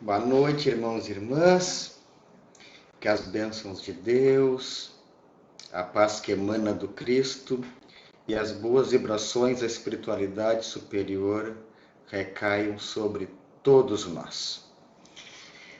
Boa noite, irmãos e irmãs. Que as bênçãos de Deus, a paz que emana do Cristo e as boas vibrações da espiritualidade superior recaiam sobre todos nós.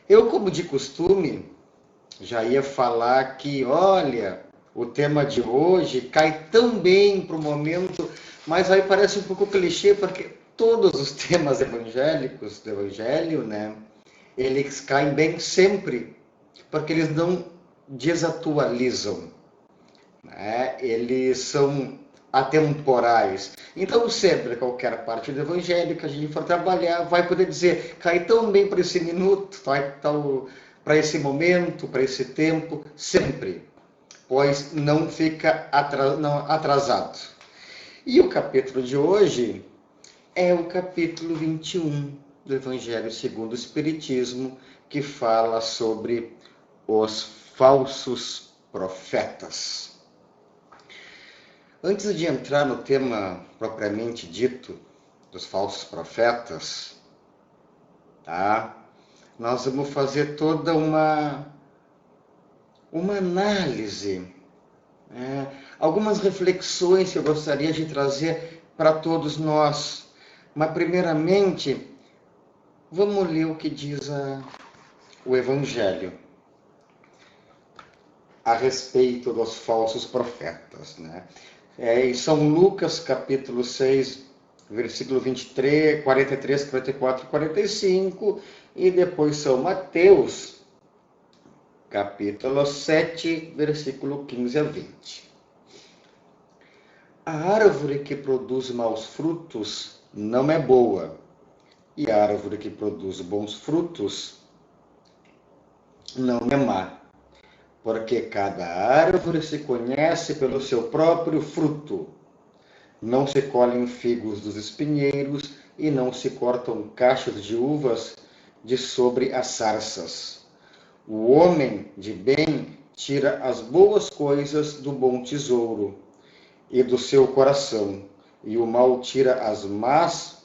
Eu, como de costume, já ia falar que, olha, o tema de hoje cai tão bem para o momento, mas aí parece um pouco clichê, porque todos os temas evangélicos do Evangelho, né, eles caem bem sempre, porque eles não desatualizam, né? Eles são atemporais. Então, sempre, qualquer parte do Evangelho que a gente for trabalhar, vai poder dizer, cai tão bem para esse minuto, para esse momento, para esse tempo, sempre, pois não fica atrasado. E o capítulo de hoje é o capítulo 21 do Evangelho segundo o Espiritismo, que fala sobre os falsos profetas. Antes de entrar no tema propriamente dito dos falsos profetas, tá? Nós vamos fazer toda uma análise, né? Algumas reflexões que eu gostaria de trazer para todos nós. Mas, primeiramente, vamos ler o que diz o Evangelho a respeito dos falsos profetas, né? Em São Lucas, capítulo 6, versículo 23, 43, 44 e 45, e depois São Mateus, capítulo 7, versículo 15 a 20. A árvore que produz maus frutos não é boa, e a árvore que produz bons frutos não é má, porque cada árvore se conhece pelo seu próprio fruto. Não se colhem figos dos espinheiros e não se cortam cachos de uvas de sobre as sarças. O homem de bem tira as boas coisas do bom tesouro e do seu coração, e o mal tira as más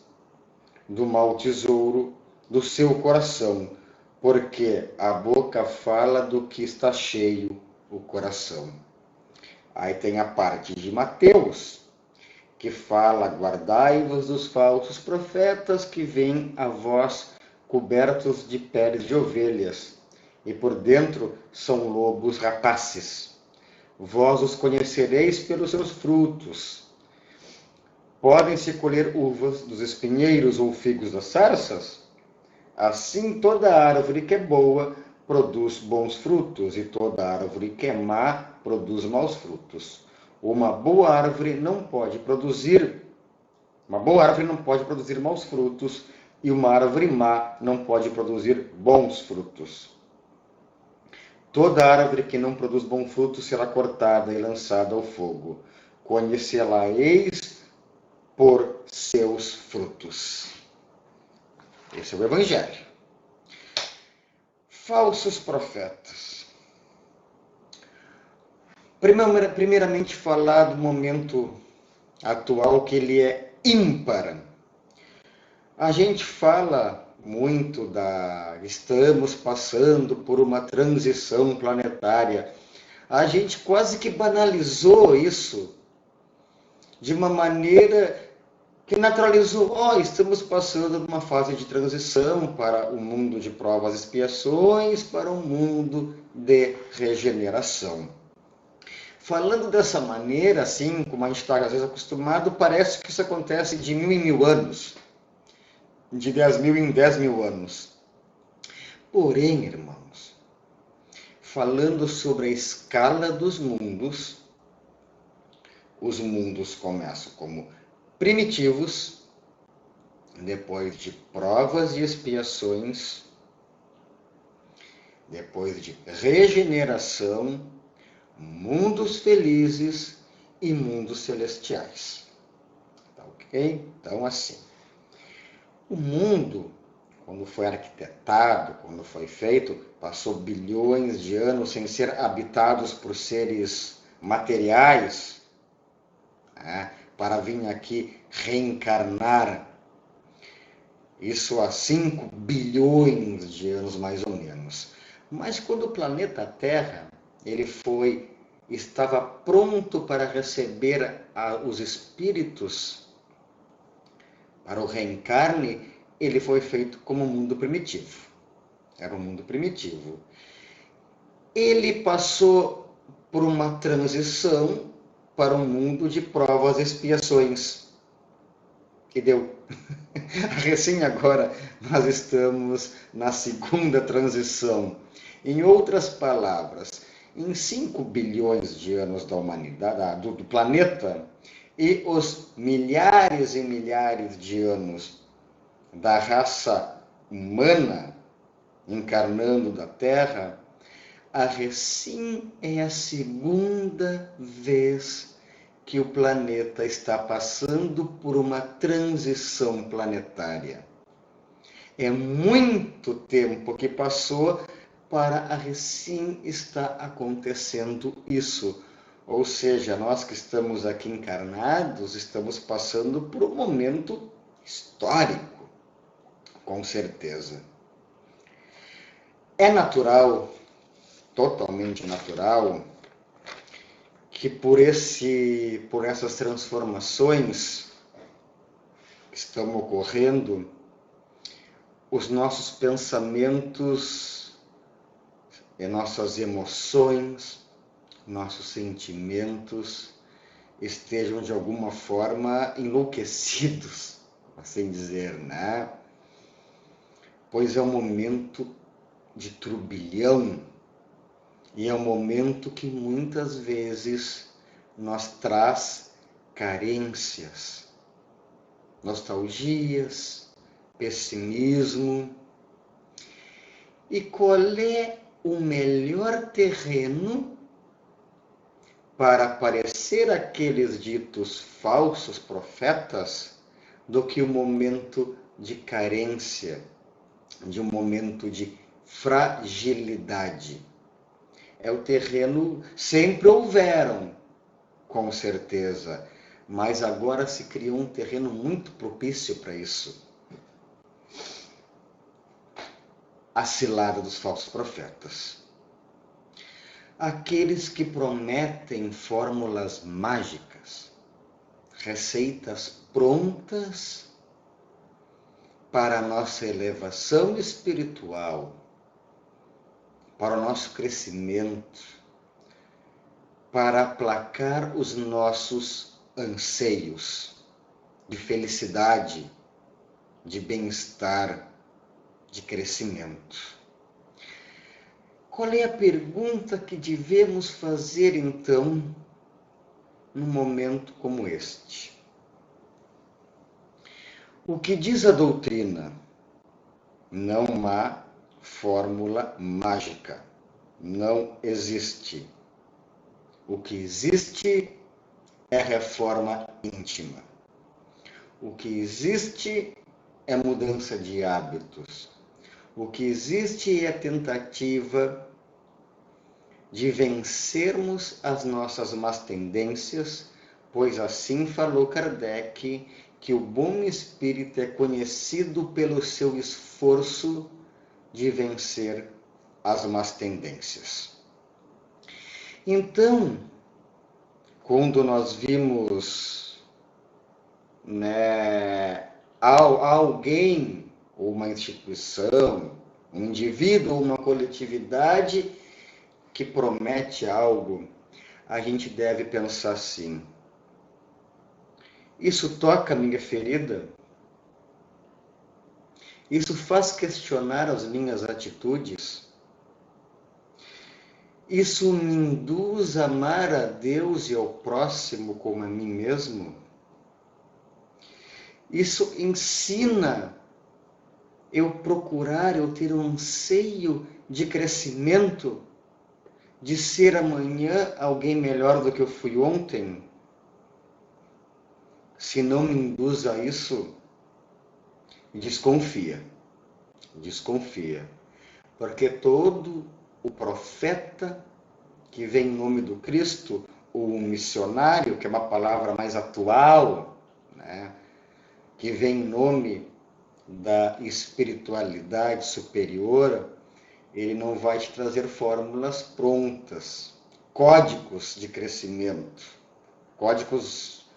do mau tesouro do seu coração, porque a boca fala do que está cheio o coração. Aí tem a parte de Mateus, que fala, guardai-vos dos falsos profetas que vêm a vós cobertos de peles de ovelhas, e por dentro são lobos rapaces. Vós os conhecereis pelos seus frutos. Podem-se colher uvas dos espinheiros ou figos das sarças? Assim, toda árvore que é boa produz bons frutos, e toda árvore que é má produz maus frutos. Uma boa árvore não pode produzir maus frutos, e uma árvore má não pode produzir bons frutos. Toda árvore que não produz bom fruto será cortada e lançada ao fogo. Conhecê-la-eis por seus frutos. Esse é o Evangelho. Falsos profetas. Primeiramente falar do momento atual, que ele é ímpar. A gente fala muito estamos passando por uma transição planetária. A gente quase que banalizou isso de uma maneira que naturalizou, estamos passando de uma fase de transição para um mundo de provas e expiações, para um mundo de regeneração. Falando dessa maneira, assim, como a gente está às vezes acostumado, parece que isso acontece de 1000 em 1000 anos, de 10.000 em 10.000 anos. Porém, irmãos, falando sobre a escala dos mundos, os mundos começam como primitivos, depois de provas e expiações, depois de regeneração, mundos felizes e mundos celestiais. Tá ok? Então, assim, o mundo, quando foi arquitetado, quando foi feito, passou bilhões de anos sem ser habitados por seres materiais, né, para vir aqui reencarnar. Isso há 5 bilhões de anos, mais ou menos. Mas quando o planeta Terra estava pronto para receber os espíritos para o reencarne, ele foi feito como um mundo primitivo. Era um mundo primitivo. Ele passou por uma transição para um mundo de provas e expiações. E deu. Recém agora nós estamos na segunda transição. Em outras palavras, em 5 bilhões de anos da humanidade, do planeta, e os milhares e milhares de anos da raça humana encarnando da Terra, recém é a segunda vez que o planeta está passando por uma transição planetária. É muito tempo que passou para recém estar acontecendo isso. Ou seja, nós que estamos aqui encarnados, estamos passando por um momento histórico, com certeza. É natural, totalmente natural, que por essas transformações que estão ocorrendo, os nossos pensamentos e nossas emoções, nossos sentimentos estejam de alguma forma enlouquecidos, assim dizer, né? Pois é um momento de turbilhão e é um momento que muitas vezes nos traz carências, nostalgias, pessimismo. E qual é o melhor terreno para aparecer aqueles ditos falsos profetas do que o momento de carência, de um momento de fragilidade? É o terreno, sempre houveram, com certeza, mas agora se criou um terreno muito propício para isso. A cilada dos falsos profetas. Aqueles que prometem fórmulas mágicas, receitas prontas para a nossa elevação espiritual, para o nosso crescimento, para aplacar os nossos anseios de felicidade, de bem-estar, de crescimento. Qual é a pergunta que devemos fazer, então, num momento como este? O que diz a doutrina? Não há fórmula mágica. Não existe. O que existe é reforma íntima. O que existe é mudança de hábitos. O que existe é a tentativa de vencermos as nossas más tendências, pois assim falou Kardec, que o bom espírito é conhecido pelo seu esforço de vencer as más tendências. Então, quando nós vimos, alguém, ou uma instituição, um indivíduo ou uma coletividade que promete algo, a gente deve pensar assim: isso toca a minha ferida? Isso faz questionar as minhas atitudes? Isso me induz a amar a Deus e ao próximo como a mim mesmo? Isso ensina eu ter um anseio de crescimento, de ser amanhã alguém melhor do que eu fui ontem? Se não me induz a isso, desconfia. Porque todo o profeta que vem em nome do Cristo, ou um missionário, que é uma palavra mais atual, né, que vem em nome da espiritualidade superior, ele não vai te trazer fórmulas prontas, códigos de crescimento,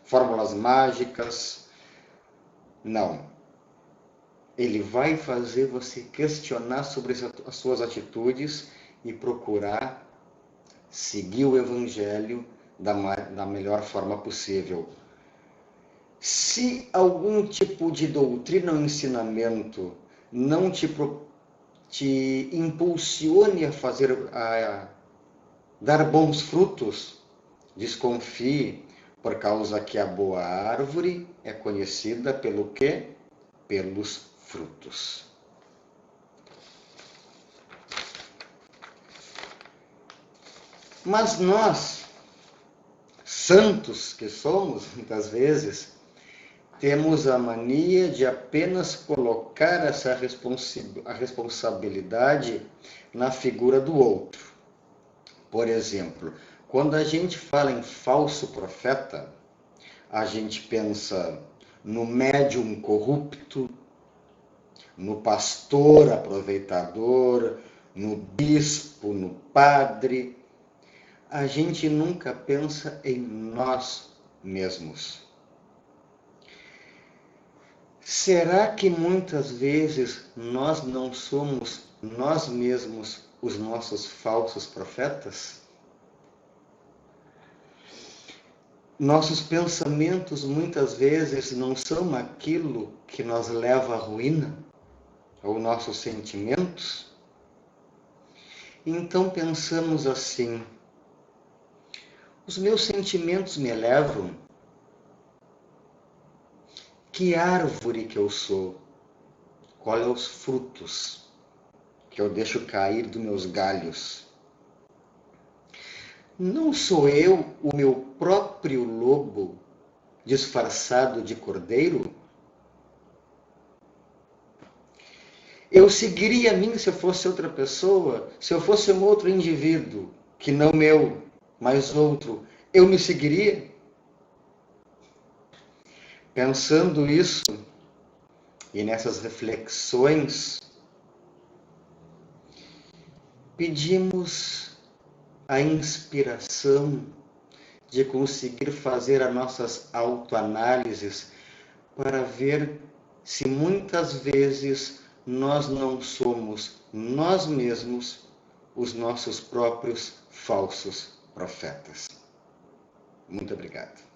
fórmulas mágicas. Não. Ele vai fazer você questionar sobre as suas atitudes e procurar seguir o Evangelho da melhor forma possível. Se algum tipo de doutrina ou ensinamento não te impulsione a dar bons frutos, desconfie, por causa que a boa árvore é conhecida pelo quê? Pelos frutos. Mas nós, santos que somos, muitas vezes, temos a mania de apenas colocar a responsabilidade na figura do outro. Por exemplo, quando a gente fala em falso profeta, a gente pensa no médium corrupto, no pastor aproveitador, no bispo, no padre. A gente nunca pensa em nós mesmos. Será que muitas vezes nós não somos nós mesmos os nossos falsos profetas? Nossos pensamentos muitas vezes não são aquilo que nos leva à ruína, ou nossos sentimentos? Então pensamos assim: os meus sentimentos me levam? Que árvore que eu sou? Quais são os frutos que eu deixo cair dos meus galhos? Não sou eu o meu próprio lobo disfarçado de cordeiro? Eu seguiria a mim se eu fosse outra pessoa? Se eu fosse um outro indivíduo, que não eu, mas outro, eu me seguiria? Pensando isso, e nessas reflexões, pedimos a inspiração de conseguir fazer as nossas autoanálises para ver se muitas vezes nós não somos nós mesmos os nossos próprios falsos profetas. Muito obrigado.